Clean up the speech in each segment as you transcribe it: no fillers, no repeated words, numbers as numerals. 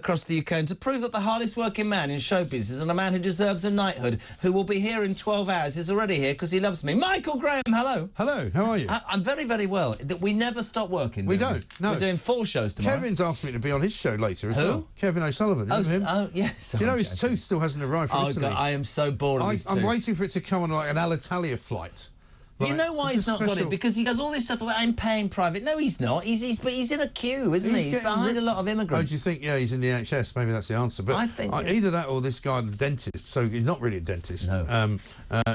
across the UK, and to prove that the hardest working man in show business and a man who deserves a knighthood, who will be here in 12 hours, is already here because he loves me. Michael Graham, hello. Hello, how are you? I'm very, very well. We never stop working. We don't, no. We're doing 4 shows tomorrow. Kevin's asked me to be on his show later as Who? well. Kevin O'Sullivan, remember him? Oh, yes. Do you know his tooth still hasn't arrived from Italy? God, I am so bored of his tooth. I'm waiting for it to come on like an Alitalia flight. Right. You know why he's not got it? Because he does all this stuff about I'm paying private. No, he's not. But he's in a queue, isn't he? He's behind a lot of immigrants. Oh, do you think, yeah, he's in the NHS? Maybe that's the answer. But I think either that or this guy, the dentist. So he's not really a dentist. No.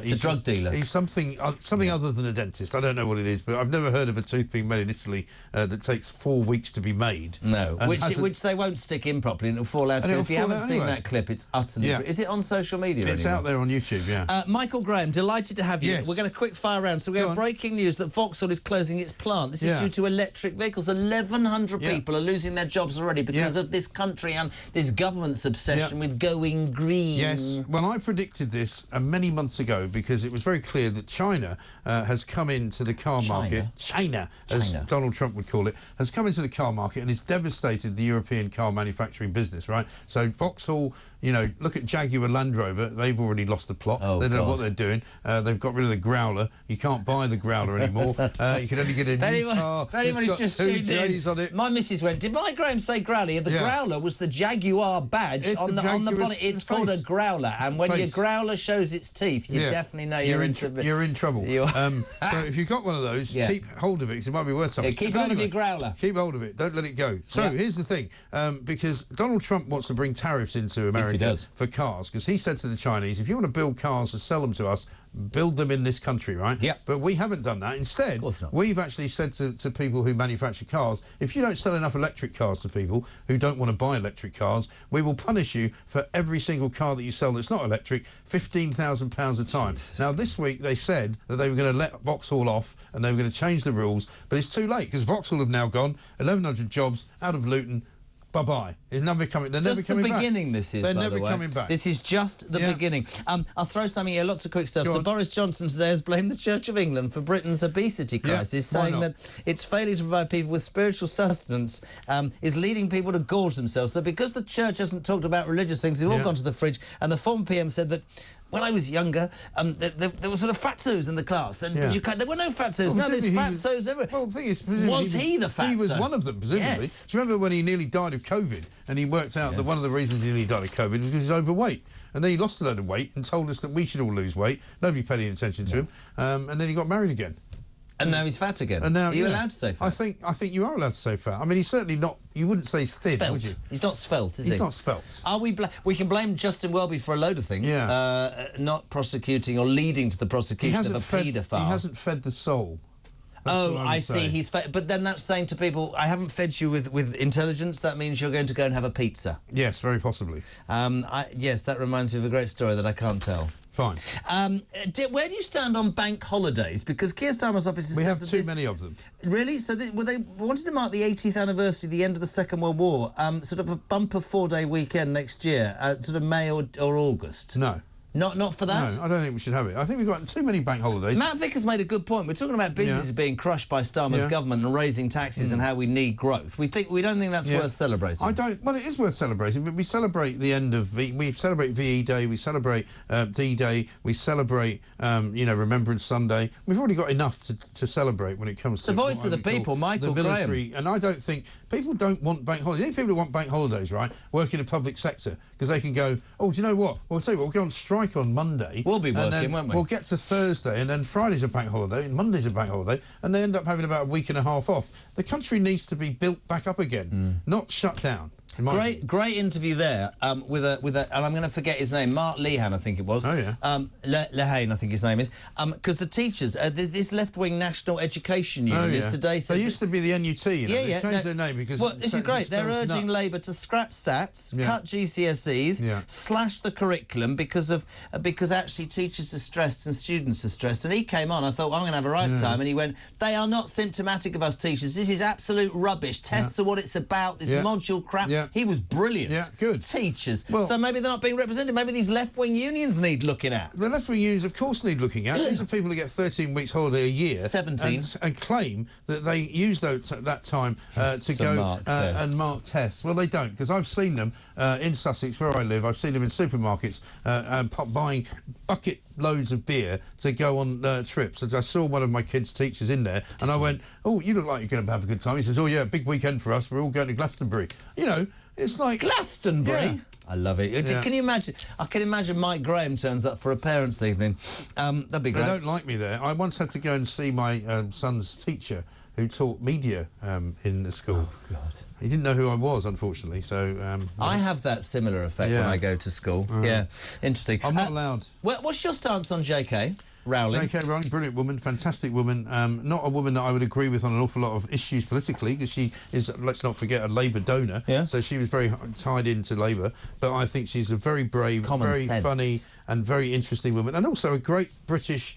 He's a drug dealer. He's something other than a dentist. I don't know what it is, but I've never heard of a tooth being made in Italy that takes 4 weeks to be made. No, which they won't stick in properly and it'll fall out. If you haven't seen that clip, it's utterly... Yeah. Is it on social media It's anymore? out there on YouTube, yeah. Michael Graham, delighted to have you. Yes. We're going to quick fire round. So we have breaking news that Vauxhall is closing its plant. This is due to electric vehicles. 1,100 people are losing their jobs already because of this country and this government's obsession with going green. Yes, well, I predicted this many months ago because it was very clear that China has come into the car market. China, as Donald Trump would call it, has come into the car market and it's devastated the European car manufacturing business, right? So Vauxhall, you know, look at Jaguar Land Rover. They've already lost the plot. They don't know what they're doing. They've got rid of the Growler. You can't buy the Growler anymore. You can only get a new car. It's got just 2 J's on it. My missus went, did my Graham say Growler? The Growler was the Jaguar badge on the bonnet. It's called a Growler, and when your Growler shows its teeth, you definitely know you're in trouble. So if you've got one of those, keep hold of it because it might be worth something. Keep hold of your Growler. Keep hold of it. Don't let it go. So here's the thing, because Donald Trump wants to bring tariffs into America for cars, because he said to the Chinese, if you want to build cars and sell them to us, build them in this country, right? Yeah. But we haven't done that. Instead, we've actually said to people who manufacture cars, if you don't sell enough electric cars to people who don't want to buy electric cars, we will punish you for every single car that you sell that's not electric, £15,000 a time. Now, this week they said that they were going to let Vauxhall off and they were going to change the rules, but it's too late because Vauxhall have now gone, 1,100 jobs out of Luton. Bye-bye. They're never coming back. Just the beginning, this is, They're never coming back. This is just the beginning. I'll throw something here, lots of quick stuff. So Boris Johnson today has blamed the Church of England for Britain's obesity crisis, saying that its failure to provide people with spiritual sustenance is leading people to gorge themselves. So because the Church hasn't talked about religious things, they've all gone to the fridge, and the former PM said that when I was younger, there were sort of fatzos in the class, and there were no fatzos. Now there's fatzos everywhere. Well, the thing is, was he the fatso? He was one of them, presumably. Yes. Do you remember when he nearly died of COVID, and he worked out that one of the reasons he nearly died of COVID was because he's overweight, and then he lost a load of weight and told us that we should all lose weight. Nobody paid any attention to him, and then he got married again. And now he's fat again. And now, are you allowed to say fat? I think you are allowed to say fat. I mean, he's certainly not. You wouldn't say he's thin, would you? He's not svelte, is he? He's not svelte. Are we? We can blame Justin Welby for a load of things. Not prosecuting or leading to the prosecution of a paedophile. He hasn't fed the soul. I see. He's fed, but then that's saying to people, I haven't fed you with intelligence. That means you're going to go and have a pizza. Yes, very possibly. Yes, that reminds me of a great story that I can't tell. Fine. Where do you stand on bank holidays? Because Keir Starmer's office has we said have that too many of them. Really? So they wanted to mark the 80th anniversary, the end of the Second World War, sort of a bumper 4-day weekend next year, sort of May or August. No. Not for that? No, I don't think we should have it. I think we've got too many bank holidays. Matt Vickers made a good point. We're talking about businesses being crushed by Starmer's government and raising taxes and how we need growth. We don't think that's worth celebrating. I don't. Well, it is worth celebrating, but we celebrate the end of we celebrate VE Day, we celebrate D-Day, we celebrate Remembrance Sunday. We've already got enough to celebrate when it comes to the voice of the people, Michael the military. Graham. And I don't think people don't want bank holidays. The only people who want bank holidays, right, work in the public sector because they can go. Oh, do you know what? Well, I'll tell you what. We'll go on strike on Monday. We'll be working, won't we? We'll get to Thursday, and then Friday's a bank holiday, and Monday's a bank holiday, and they end up having about a week and a half off. The country needs to be built back up again, not shut down. Great interview there with a and I'm going to forget his name, Mark Lehan, I think it was. Oh yeah. Lehane, I think his name is. Because the teachers, this left-wing National Education Union is today. They used to be the NUT. They changed their name because. Well, this is great. They're urging Labour to scrap SATs, cut GCSEs, slash the curriculum because actually teachers are stressed and students are stressed. And he came on. I thought, well, I'm going to have a right time. And he went, they are not symptomatic of us teachers. This is absolute rubbish. Tests are what it's about. This module crap. He was brilliant. Yeah, good. Teachers. Well, so maybe they're not being represented. Maybe these left-wing unions need looking at. The left-wing unions, of course, need looking at. These are people who get 13 weeks holiday a year. 17. And claim that they use that time to go and mark tests. Well, they don't, because I've seen them in Sussex, where I live. I've seen them in supermarkets buying bucket loads of beer to go on trips. And I saw one of my kids' teachers in there, and I went, "Oh, you look like you're going to have a good time." He says, "Oh yeah, big weekend for us. We're all going to Glastonbury." You know, it's like Glastonbury. Yeah. I love it. Yeah. Can you imagine? I can imagine Mike Graham turns up for a parents' evening. That'd be great. They don't like me there. I once had to go and see my son's teacher, who taught media in the school. Oh, God. He didn't know who I was, unfortunately, so... I have that similar effect when I go to school. Yeah, interesting. I'm not allowed. What's your stance on J.K. Rowling? J.K. Rowling, brilliant woman, fantastic woman. Not a woman that I would agree with on an awful lot of issues politically, because she is, let's not forget, a Labour donor. Yeah. So she was very tied into Labour. But I think she's a very brave, very funny and very interesting woman. And also a great British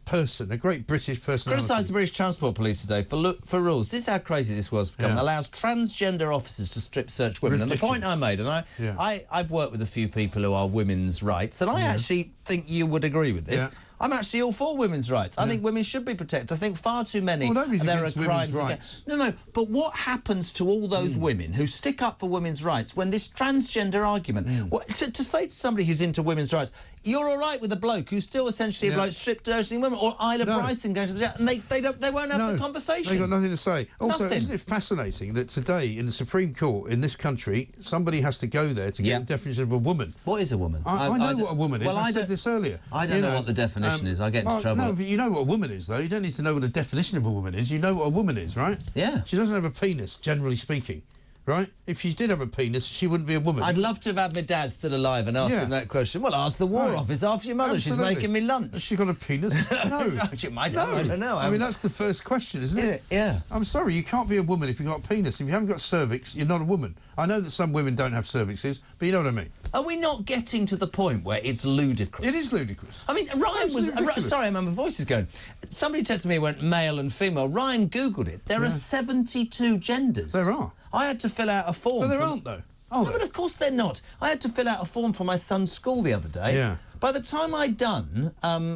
person, a great British personality. Criticised the British Transport Police today for rules. This is how crazy this was becoming. Allows transgender officers to strip search women. Ridiculous. And the point I made, and I've worked with a few people who are women's rights, and I actually think you would agree with this. I'm actually all for women's rights. I think women should be protected. I think far too many there are crimes against. No, but what happens to all those women who stick up for women's rights when this transgender argument... to say to somebody who's into women's rights, you're all right with a bloke who's still essentially a bloke stripped urging women, or Isla Bryson going to the jail, and they won't have the conversation. They've got nothing to say. Also, isn't it fascinating that today in the Supreme Court in this country, somebody has to go there to get the definition of a woman? What is a woman? I know what a woman is. Well, I said this earlier. I don't know what the definition is. I get into trouble. No, but you know what a woman is, though. You don't need to know what the definition of a woman is. You know what a woman is, right? Yeah. She doesn't have a penis, generally speaking, right? If she did have a penis, she wouldn't be a woman. I'd love to have had my dad still alive and asked him that question. Well, ask the War Office after your mother. Absolutely. She's making me lunch. Has she got a penis? No. She might have. I don't know. I mean, that's the first question, isn't it? Yeah. I'm sorry, you can't be a woman if you've got a penis. If you haven't got cervix, you're not a woman. I know that some women don't have cervixes, but you know what I mean. Are we not getting to the point where it's ludicrous? It is ludicrous. I mean, Ryan was... sorry, my voice is going. Somebody texted me, went male and female. Ryan Googled it. There are 72 genders. There are. I had to fill out a form. But there aren't, though. No, but of course they're not. I had to fill out a form for my son's school the other day. Yeah. By the time I'd done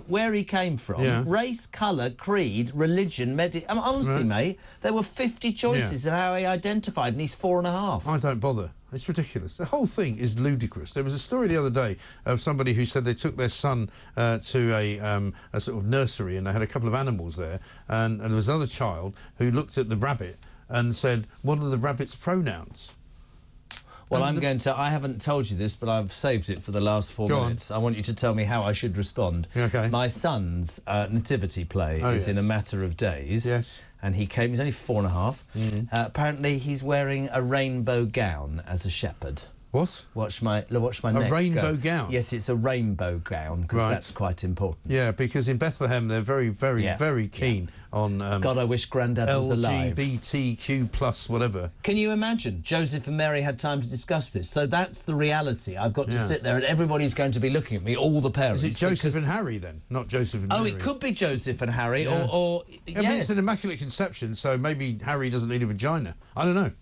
where he came from, race, colour, creed, religion, honestly, mate, there were 50 choices of how he identified, and he's 4.5. I don't bother. It's ridiculous. The whole thing is ludicrous. There was a story the other day of somebody who said they took their son to a sort of nursery, and they had a couple of animals there, and there was another child who looked at the rabbit and said, "What are the rabbit's pronouns?" Well, I haven't told you this, but I've saved it for the last 4 minutes. I want you to tell me how I should respond. Okay. My son's nativity play is in a matter of days. Yes. And he came, he's only 4.5. Apparently he's wearing a rainbow gown as a shepherd. What? Watch my neck. A rainbow gown? Yes, it's a rainbow gown, because that's quite important. Yeah, because in Bethlehem they're very, very keen on... God, I wish Grandad was alive. LGBTQ plus whatever. Can you imagine? Joseph and Mary had time to discuss this. So that's the reality. I've got to sit there and everybody's going to be looking at me, all the parents. Is it Joseph and Harry then, not Joseph and Mary? Oh, it could be Joseph and Harry, or I mean, it's an immaculate conception, so maybe Harry doesn't need a vagina. I don't know.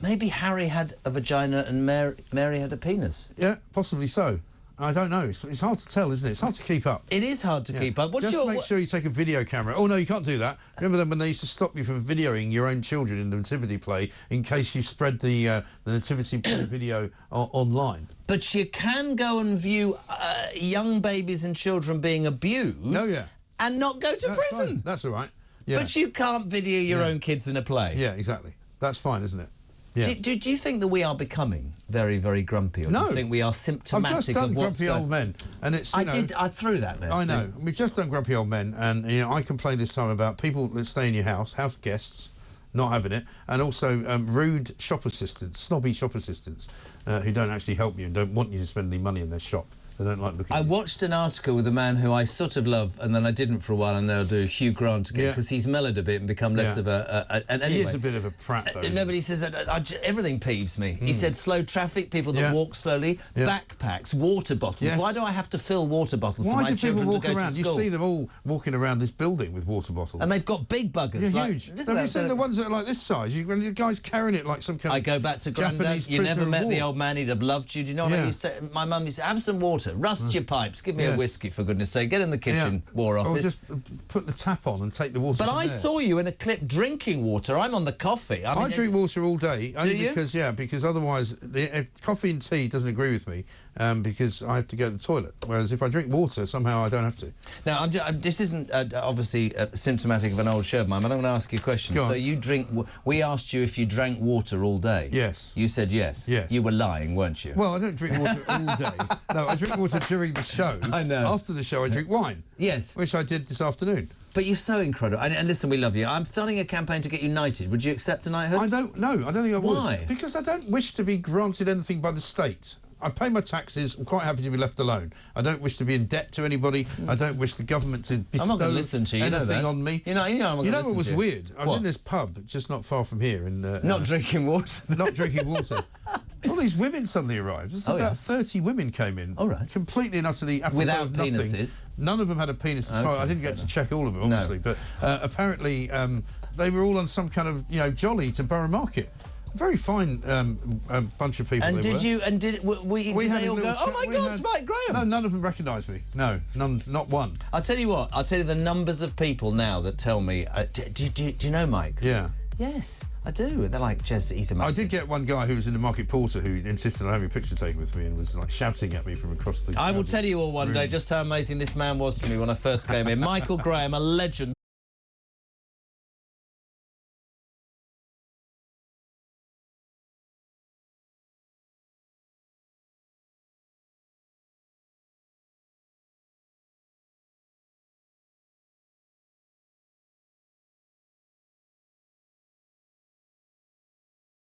Maybe Harry had a vagina and Mary had a penis. Yeah, possibly so. I don't know. It's hard to tell, isn't it? It's hard to keep up. It is hard to keep up. Just make sure you take a video camera. Oh, no, you can't do that. Remember them when they used to stop you from videoing your own children in the nativity play in case you spread the nativity play video online? But you can go and view young babies and children being abused and not go to prison. Fine. That's all right. Yeah. But you can't video your own kids in a play. Yeah, exactly. That's fine, isn't it? Yeah. Do you think that we are becoming very, very grumpy, or do you think we are symptomatic I've just done Grumpy Old Men, and it's I threw that there. I know. We've just done Grumpy Old Men, and I complained this time about people that stay in your house guests, not having it, and also rude shop assistants, snobby shop assistants, who don't actually help you and don't want you to spend any money in their shop. They don't like looking I at you. watched an article with a man who I sort of love, and then I didn't for a while, and they'll do Hugh Grant again, because he's mellowed a bit and become less of a... and anyway, he is a bit of a prat, though. No, but he says, everything peeves me. He said slow traffic, people that walk slowly, backpacks, water bottles. Yes. Why do I have to fill water bottles for Why my do people children walk to go around? to You school? see them all walking around this building with water bottles. And they've got big buggers. Yeah, like, huge. Have you seen the ones that are like this size? When the guy's carrying it like some kind I of go back to Japanese Grandad. You never prisoner of met the war. old man, he'd have loved you. Do you know what I used to say? My mum used to have some water, rust your pipes, give me a whiskey, for goodness sake, get in the kitchen, War Office. Or just put the tap on and take the water But from I there. saw you in a clip drinking water. I'm on the coffee. I mean, drink water all day. Only you? because otherwise coffee and tea doesn't agree with me because I have to go to the toilet. Whereas if I drink water, somehow I don't have to. Now, this isn't obviously symptomatic of an old shirt, mine, but I'm going to ask you a question. Go on. So you drink... We asked you if you drank water all day. Yes. You said yes. Yes. You were lying, weren't you? Well, I don't drink water all day. No, I drink water during the show. I know. After the show, I drink wine. Yes. Which I did this afternoon. But you're so incredible. And listen, we love you. I'm starting a campaign to get you knighted. Would you accept a knighthood? I don't know. I don't think I would. Why? Because I don't wish to be granted anything by the state. I pay my taxes. I'm quite happy to be left alone. I don't wish to be in debt to anybody. I don't wish the government to bestow I'm not going to listen to you, anything on me. You know what was weird? I was in this pub just not far from here. Not drinking water. Not drinking water. All these women suddenly arrived. Just about 30 women came in. All right. Completely and utterly apropos Without of nothing. penises? None of them had a penis. As far I didn't get to check all of them, obviously. No. But apparently they were all on some kind of, jolly to Borough Market. Very fine bunch of people. And did they all go, oh my God, it's Mike Graham? No, none of them recognised me. No, none, not one. I'll tell you what, I'll tell you the numbers of people now that tell me, do you know Mike? Yeah. Yes, I do. They're like, Jez, he's amazing. I did get one guy who was in the market porter who insisted on having a picture taken with me and was like shouting at me from across the... I will tell you all one day just how amazing this man was to me when I first came in. Michael Graham, a legend.